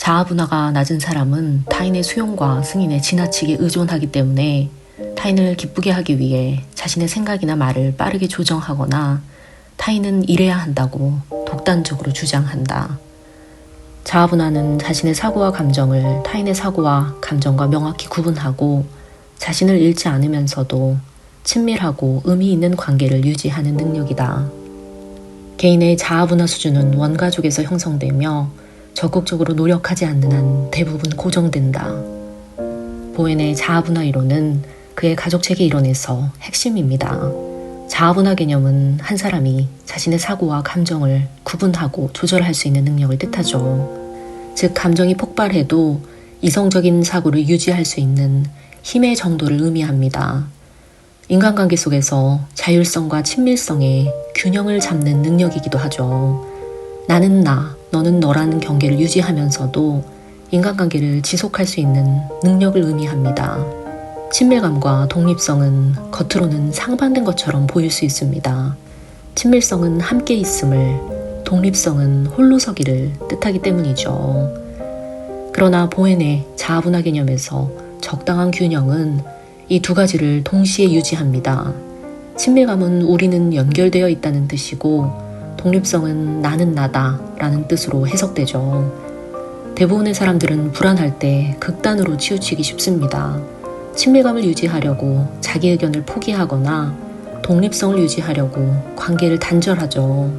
자아분화가 낮은 사람은 타인의 수용과 승인에 지나치게 의존하기 때문에 타인을 기쁘게 하기 위해 자신의 생각이나 말을 빠르게 조정하거나 타인은 이래야 한다고 독단적으로 주장한다. 자아분화는 자신의 사고와 감정을 타인의 사고와 감정과 명확히 구분하고 자신을 잃지 않으면서도 친밀하고 의미 있는 관계를 유지하는 능력이다. 개인의 자아분화 수준은 원가족에서 형성되며 적극적으로 노력하지 않는 한 대부분 고정된다. 보엔의 자아분화 이론은 그의 가족체계 이론에서 핵심입니다. 자아분화 개념은 한 사람이 자신의 사고와 감정을 구분하고 조절할 수 있는 능력을 뜻하죠. 즉, 감정이 폭발해도 이성적인 사고를 유지할 수 있는 힘의 정도를 의미합니다. 인간관계 속에서 자율성과 친밀성의 균형을 잡는 능력이기도 하죠. 나는 나, 너는 너라는 경계를 유지하면서도 인간관계를 지속할 수 있는 능력을 의미합니다. 친밀감과 독립성은 겉으로는 상반된 것처럼 보일 수 있습니다. 친밀성은 함께 있음을, 독립성은 홀로 서기를 뜻하기 때문이죠. 그러나 보엔의 자아분화 개념에서 적당한 균형은 이 두 가지를 동시에 유지합니다. 친밀감은 우리는 연결되어 있다는 뜻이고 독립성은 나는 나다 라는 뜻으로 해석되죠. 대부분의 사람들은 불안할 때 극단으로 치우치기 쉽습니다. 친밀감을 유지하려고 자기 의견을 포기하거나 독립성을 유지하려고 관계를 단절하죠.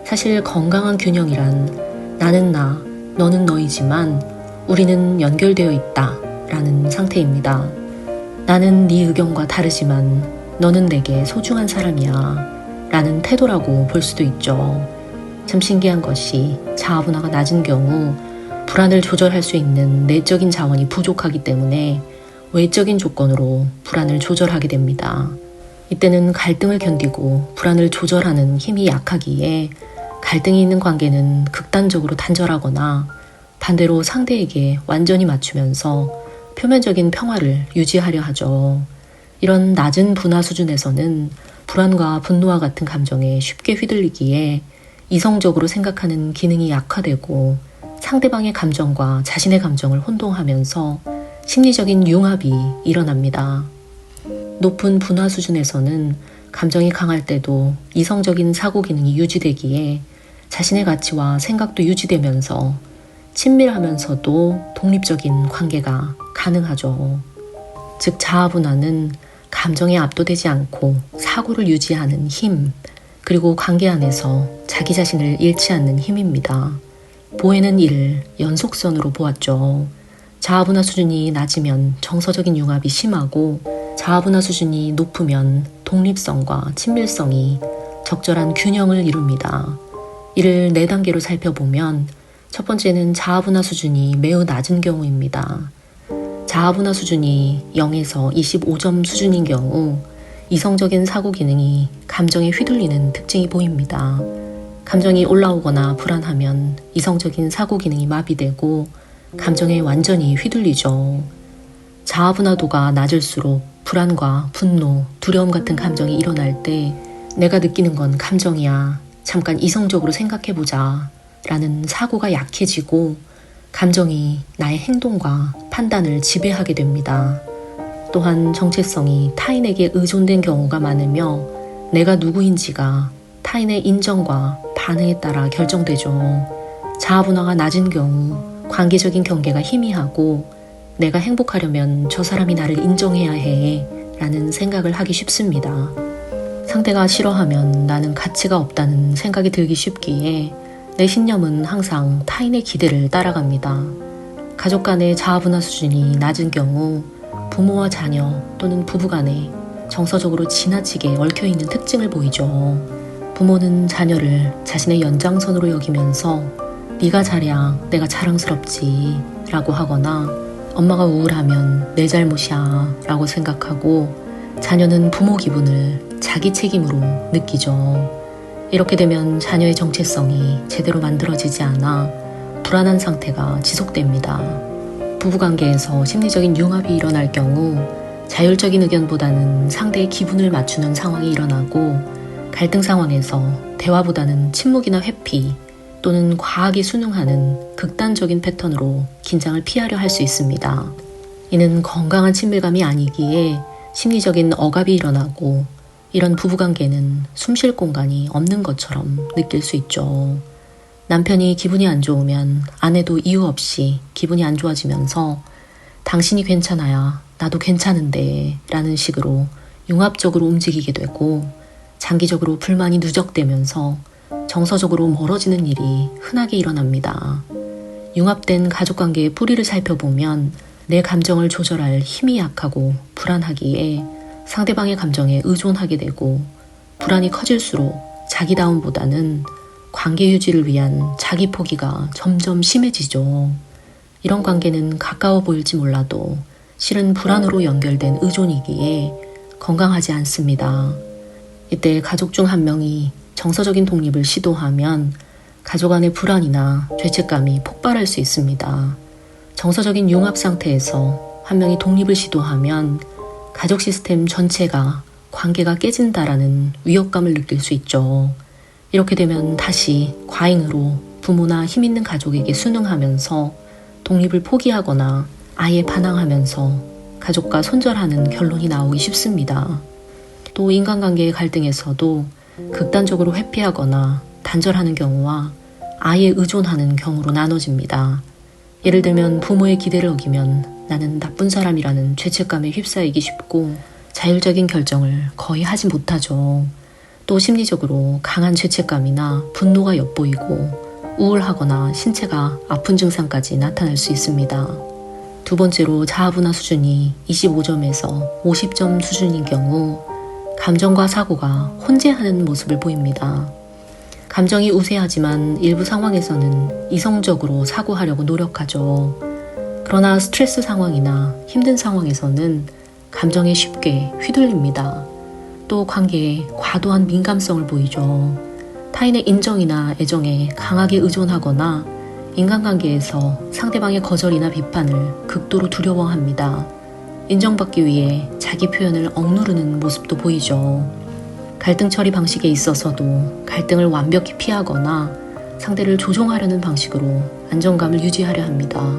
사실 건강한 균형이란 나는 나, 너는 너이지만 우리는 연결되어 있다 라는 상태입니다. 나는 네 의견과 다르지만 너는 내게 소중한 사람이야 라는 태도라고 볼 수도 있죠. 참 신기한 것이 자아분화가 낮은 경우 불안을 조절할 수 있는 내적인 자원이 부족하기 때문에 외적인 조건으로 불안을 조절하게 됩니다. 이때는 갈등을 견디고 불안을 조절하는 힘이 약하기에 갈등이 있는 관계는 극단적으로 단절하거나 반대로 상대에게 완전히 맞추면서 표면적인 평화를 유지하려 하죠. 이런 낮은 분화 수준에서는 불안과 분노와 같은 감정에 쉽게 휘둘리기에 이성적으로 생각하는 기능이 약화되고 상대방의 감정과 자신의 감정을 혼동하면서 심리적인 융합이 일어납니다. 높은 분화 수준에서는 감정이 강할 때도 이성적인 사고 기능이 유지되기에 자신의 가치와 생각도 유지되면서 친밀하면서도 독립적인 관계가 가능하죠. 즉, 자아분화는 감정에 압도되지 않고 사고를 유지하는 힘, 그리고 관계 안에서 자기 자신을 잃지 않는 힘입니다. 보엔은 이를 연속선으로 보았죠. 자아분화 수준이 낮으면 정서적인 융합이 심하고 자아분화 수준이 높으면 독립성과 친밀성이 적절한 균형을 이룹니다. 이를 4단계로 살펴보면 첫 번째는 자아분화 수준이 매우 낮은 경우입니다. 자아분화 수준이 0에서 25점 수준인 경우 이성적인 사고 기능이 감정에 휘둘리는 특징이 보입니다. 감정이 올라오거나 불안하면 이성적인 사고 기능이 마비되고 감정에 완전히 휘둘리죠. 자아분화도가 낮을수록 불안과 분노, 두려움 같은 감정이 일어날 때 내가 느끼는 건 감정이야. 잠깐 이성적으로 생각해보자 라는 사고가 약해지고 감정이 나의 행동과 판단을 지배하게 됩니다. 또한 정체성이 타인에게 의존된 경우가 많으며 내가 누구인지가 타인의 인정과 반응에 따라 결정되죠. 자아분화가 낮은 경우 관계적인 경계가 희미하고 내가 행복하려면 저 사람이 나를 인정해야 해 라는 생각을 하기 쉽습니다. 상대가 싫어하면 나는 가치가 없다는 생각이 들기 쉽기에 내 신념은 항상 타인의 기대를 따라갑니다. 가족 간의 자아분화 수준이 낮은 경우 부모와 자녀 또는 부부 간에 정서적으로 지나치게 얽혀있는 특징을 보이죠. 부모는 자녀를 자신의 연장선으로 여기면서 네가 잘해야 내가 자랑스럽지 라고 하거나 엄마가 우울하면 내 잘못이야 라고 생각하고 자녀는 부모 기분을 자기 책임으로 느끼죠. 이렇게 되면 자녀의 정체성이 제대로 만들어지지 않아 불안한 상태가 지속됩니다. 부부관계에서 심리적인 융합이 일어날 경우 자율적인 의견보다는 상대의 기분을 맞추는 상황이 일어나고 갈등 상황에서 대화보다는 침묵이나 회피 또는 과하게 순응하는 극단적인 패턴으로 긴장을 피하려 할 수 있습니다. 이는 건강한 친밀감이 아니기에 심리적인 억압이 일어나고 이런 부부관계는 숨 쉴 공간이 없는 것처럼 느낄 수 있죠. 남편이 기분이 안 좋으면 아내도 이유 없이 기분이 안 좋아지면서 당신이 괜찮아야 나도 괜찮은데 라는 식으로 융합적으로 움직이게 되고 장기적으로 불만이 누적되면서 정서적으로 멀어지는 일이 흔하게 일어납니다. 융합된 가족관계의 뿌리를 살펴보면 내 감정을 조절할 힘이 약하고 불안하기에 상대방의 감정에 의존하게 되고 불안이 커질수록 자기다움보다는 관계 유지를 위한 자기 포기가 점점 심해지죠. 이런 관계는 가까워 보일지 몰라도 실은 불안으로 연결된 의존이기에 건강하지 않습니다. 이때 가족 중 한 명이 정서적인 독립을 시도하면 가족 안의 불안이나 죄책감이 폭발할 수 있습니다. 정서적인 융합 상태에서 한 명이 독립을 시도하면 가족 시스템 전체가 관계가 깨진다라는 위협감을 느낄 수 있죠. 이렇게 되면 다시 과잉으로 부모나 힘 있는 가족에게 순응하면서 독립을 포기하거나 아예 반항하면서 가족과 손절하는 결론이 나오기 쉽습니다. 또 인간관계의 갈등에서도 극단적으로 회피하거나 단절하는 경우와 아예 의존하는 경우로 나눠집니다. 예를 들면 부모의 기대를 어기면 나는 나쁜 사람이라는 죄책감에 휩싸이기 쉽고 자율적인 결정을 거의 하지 못하죠. 또 심리적으로 강한 죄책감이나 분노가 엿보이고 우울하거나 신체가 아픈 증상까지 나타날 수 있습니다. 두 번째로 자아분화 수준이 25점에서 50점 수준인 경우 감정과 사고가 혼재하는 모습을 보입니다. 감정이 우세하지만 일부 상황에서는 이성적으로 사고하려고 노력하죠. 그러나 스트레스 상황이나 힘든 상황에서는 감정에 쉽게 휘둘립니다. 또 관계에 과도한 민감성을 보이죠. 타인의 인정이나 애정에 강하게 의존하거나 인간관계에서 상대방의 거절이나 비판을 극도로 두려워합니다. 인정받기 위해 자기 표현을 억누르는 모습도 보이죠. 갈등 처리 방식에 있어서도 갈등을 완벽히 피하거나 상대를 조종하려는 방식으로 안정감을 유지하려 합니다.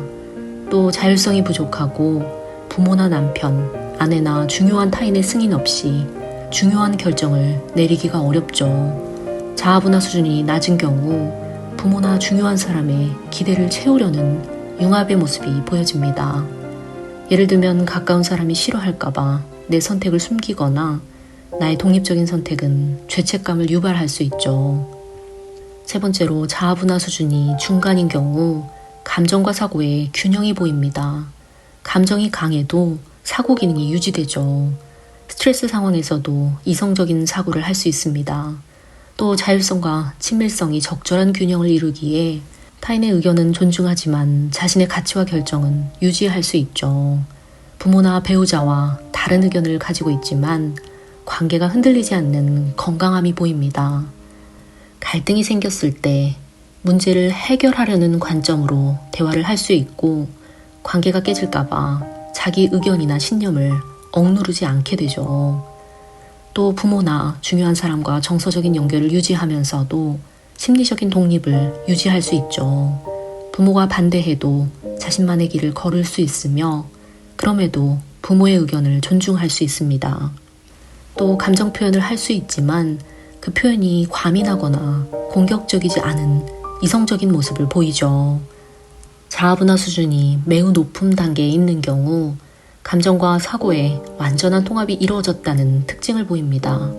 또 자율성이 부족하고 부모나 남편, 아내나 중요한 타인의 승인 없이 중요한 결정을 내리기가 어렵죠. 자아분화 수준이 낮은 경우 부모나 중요한 사람의 기대를 채우려는 융합의 모습이 보여집니다. 예를 들면 가까운 사람이 싫어할까봐 내 선택을 숨기거나 나의 독립적인 선택은 죄책감을 유발할 수 있죠. 세 번째로 자아분화 수준이 중간인 경우 감정과 사고에 균형이 보입니다. 감정이 강해도 사고 기능이 유지되죠. 스트레스 상황에서도 이성적인 사고를 할 수 있습니다. 또 자율성과 친밀성이 적절한 균형을 이루기에 타인의 의견은 존중하지만 자신의 가치와 결정은 유지할 수 있죠. 부모나 배우자와 다른 의견을 가지고 있지만 관계가 흔들리지 않는 건강함이 보입니다. 갈등이 생겼을 때 문제를 해결하려는 관점으로 대화를 할 수 있고 관계가 깨질까봐 자기 의견이나 신념을 억누르지 않게 되죠. 또 부모나 중요한 사람과 정서적인 연결을 유지하면서도 심리적인 독립을 유지할 수 있죠. 부모가 반대해도 자신만의 길을 걸을 수 있으며 그럼에도 부모의 의견을 존중할 수 있습니다. 또 감정 표현을 할 수 있지만 그 표현이 과민하거나 공격적이지 않은 이성적인 모습을 보이죠. 자아분화 수준이 매우 높은 단계에 있는 경우 감정과 사고의 완전한 통합이 이루어졌다는 특징을 보입니다.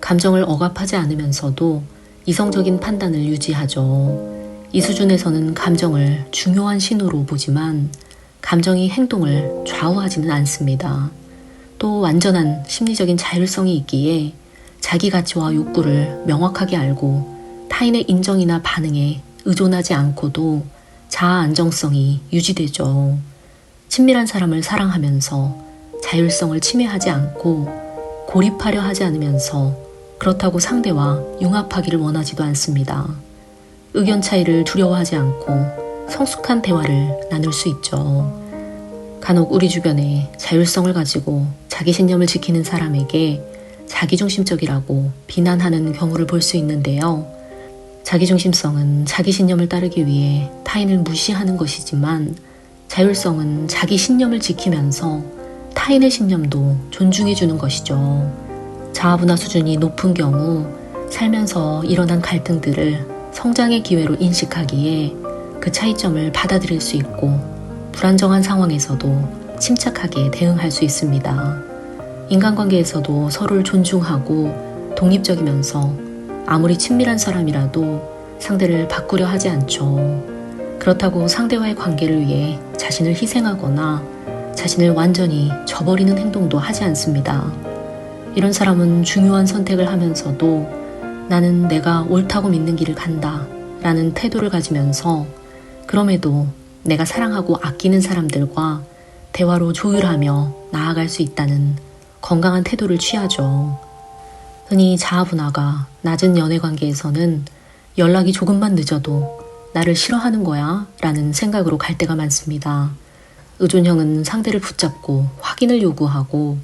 감정을 억압하지 않으면서도 이성적인 판단을 유지하죠. 이 수준에서는 감정을 중요한 신호로 보지만 감정이 행동을 좌우하지는 않습니다. 또 완전한 심리적인 자율성이 있기에 자기 가치와 욕구를 명확하게 알고 타인의 인정이나 반응에 의존하지 않고도 자아 안정성이 유지되죠. 친밀한 사람을 사랑하면서 자율성을 침해하지 않고 고립하려 하지 않으면서 그렇다고 상대와 융합하기를 원하지도 않습니다. 의견 차이를 두려워하지 않고 성숙한 대화를 나눌 수 있죠. 간혹 우리 주변에 자율성을 가지고 자기 신념을 지키는 사람에게 자기중심적이라고 비난하는 경우를 볼 수 있는데요. 자기중심성은 자기 신념을 따르기 위해 타인을 무시하는 것이지만 자율성은 자기 신념을 지키면서 타인의 신념도 존중해주는 것이죠. 자아분화 수준이 높은 경우 살면서 일어난 갈등들을 성장의 기회로 인식하기에 그 차이점을 받아들일 수 있고 불안정한 상황에서도 침착하게 대응할 수 있습니다. 인간관계에서도 서로를 존중하고 독립적이면서 아무리 친밀한 사람이라도 상대를 바꾸려 하지 않죠. 그렇다고 상대와의 관계를 위해 자신을 희생하거나 자신을 완전히 저버리는 행동도 하지 않습니다. 이런 사람은 중요한 선택을 하면서도 나는 내가 옳다고 믿는 길을 간다 라는 태도를 가지면서 그럼에도 내가 사랑하고 아끼는 사람들과 대화로 조율하며 나아갈 수 있다는 건강한 태도를 취하죠. 흔히 자아분화가 낮은 연애관계에서는 연락이 조금만 늦어도 나를 싫어하는 거야 라는 생각으로 갈 때가 많습니다. 의존형은 상대를 붙잡고 확인을 요구하고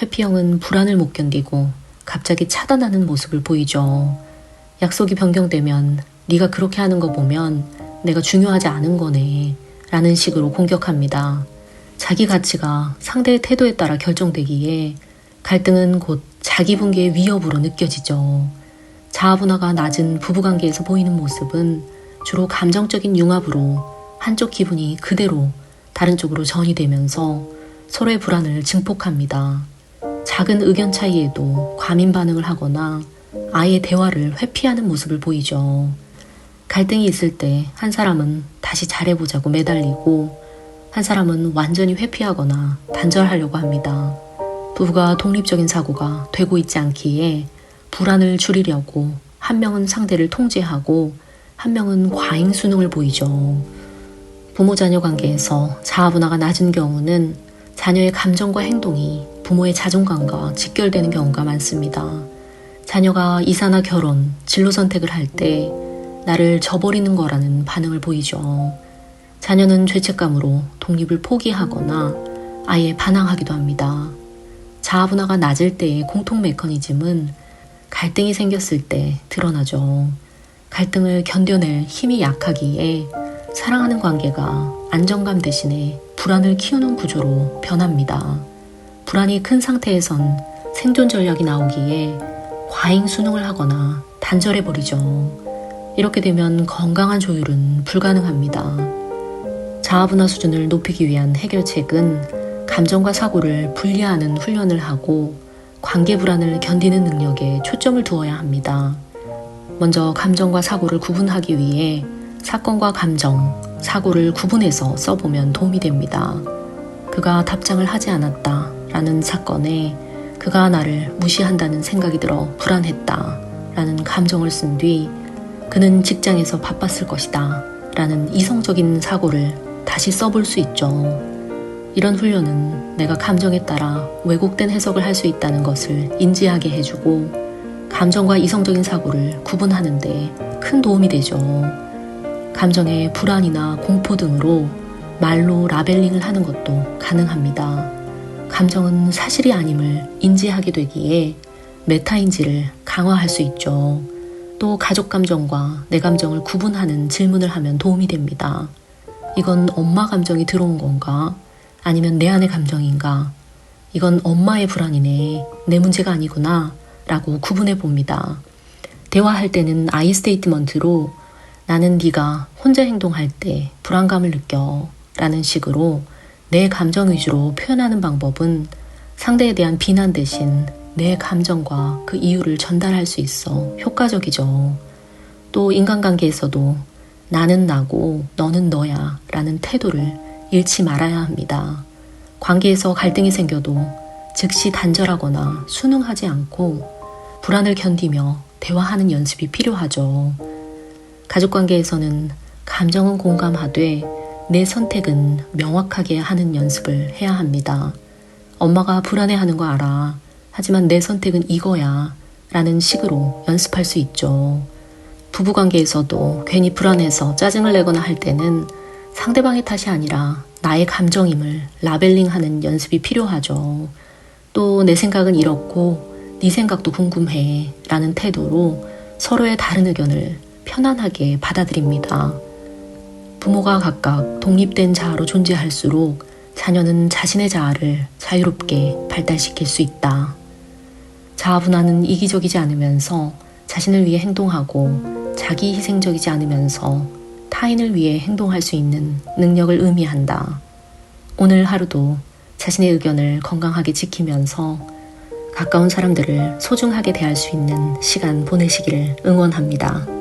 회피형은 불안을 못 견디고 갑자기 차단하는 모습을 보이죠. 약속이 변경되면 네가 그렇게 하는 거 보면 내가 중요하지 않은 거네 라는 식으로 공격합니다. 자기 가치가 상대의 태도에 따라 결정되기에 갈등은 곧 자기 붕괴의 위협으로 느껴지죠. 자아분화가 낮은 부부관계에서 보이는 모습은 주로 감정적인 융합으로 한쪽 기분이 그대로 다른 쪽으로 전이 되면서 서로의 불안을 증폭합니다. 작은 의견 차이에도 과민 반응을 하거나 아예 대화를 회피하는 모습을 보이죠. 갈등이 있을 때 한 사람은 다시 잘해보자고 매달리고 한 사람은 완전히 회피하거나 단절하려고 합니다. 부부가 독립적인 사고가 되고 있지 않기에 불안을 줄이려고 한 명은 상대를 통제하고 한 명은 과잉 순응을 보이죠. 부모-자녀 관계에서 자아분화가 낮은 경우는 자녀의 감정과 행동이 부모의 자존감과 직결되는 경우가 많습니다. 자녀가 이사나 결혼, 진로 선택을 할 때 나를 저버리는 거라는 반응을 보이죠. 자녀는 죄책감으로 독립을 포기하거나 아예 반항하기도 합니다. 자아분화가 낮을 때의 공통 메커니즘은 갈등이 생겼을 때 드러나죠. 갈등을 견뎌낼 힘이 약하기에 사랑하는 관계가 안정감 대신에 불안을 키우는 구조로 변합니다. 불안이 큰 상태에선 생존 전략이 나오기에 과잉 순응을 하거나 단절해버리죠. 이렇게 되면 건강한 조율은 불가능합니다. 자아분화 수준을 높이기 위한 해결책은 감정과 사고를 분리하는 훈련을 하고 관계 불안을 견디는 능력에 초점을 두어야 합니다. 먼저 감정과 사고를 구분하기 위해 사건과 감정, 사고를 구분해서 써보면 도움이 됩니다. 그가 답장을 하지 않았다 라는 사건에 그가 나를 무시한다는 생각이 들어 불안했다 라는 감정을 쓴 뒤 그는 직장에서 바빴을 것이다 라는 이성적인 사고를 다시 써볼 수 있죠. 이런 훈련은 내가 감정에 따라 왜곡된 해석을 할 수 있다는 것을 인지하게 해주고 감정과 이성적인 사고를 구분하는 데 큰 도움이 되죠. 감정의 불안이나 공포 등으로 말로 라벨링을 하는 것도 가능합니다. 감정은 사실이 아님을 인지하게 되기에 메타인지를 강화할 수 있죠. 또 가족 감정과 내 감정을 구분하는 질문을 하면 도움이 됩니다. 이건 엄마 감정이 들어온 건가? 아니면 내 안의 감정인가? 이건 엄마의 불안이네. 내 문제가 아니구나. 라고 구분해 봅니다. 대화할 때는 I 스테이트먼트로 나는 네가 혼자 행동할 때 불안감을 느껴 라는 식으로 내 감정 위주로 표현하는 방법은 상대에 대한 비난 대신 내 감정과 그 이유를 전달할 수 있어 효과적이죠. 또 인간관계에서도 나는 나고 너는 너야 라는 태도를 잃지 말아야 합니다. 관계에서 갈등이 생겨도 즉시 단절하거나 순응하지 않고 불안을 견디며 대화하는 연습이 필요하죠. 가족관계에서는 감정은 공감하되 내 선택은 명확하게 하는 연습을 해야 합니다. 엄마가 불안해하는 거 알아. 하지만 내 선택은 이거야 라는 식으로 연습할 수 있죠. 부부관계에서도 괜히 불안해서 짜증을 내거나 할 때는 상대방의 탓이 아니라 나의 감정임을 라벨링하는 연습이 필요하죠. 또 내 생각은 이렇고 네 생각도 궁금해 라는 태도로 서로의 다른 의견을 편안하게 받아들입니다. 부모가 각각 독립된 자아로 존재할수록 자녀는 자신의 자아를 자유롭게 발달시킬 수 있다. 자아분화는 이기적이지 않으면서 자신을 위해 행동하고 자기 희생적이지 않으면서 타인을 위해 행동할 수 있는 능력을 의미한다. 오늘 하루도 자신의 의견을 건강하게 지키면서 가까운 사람들을 소중하게 대할 수 있는 시간 보내시기를 응원합니다.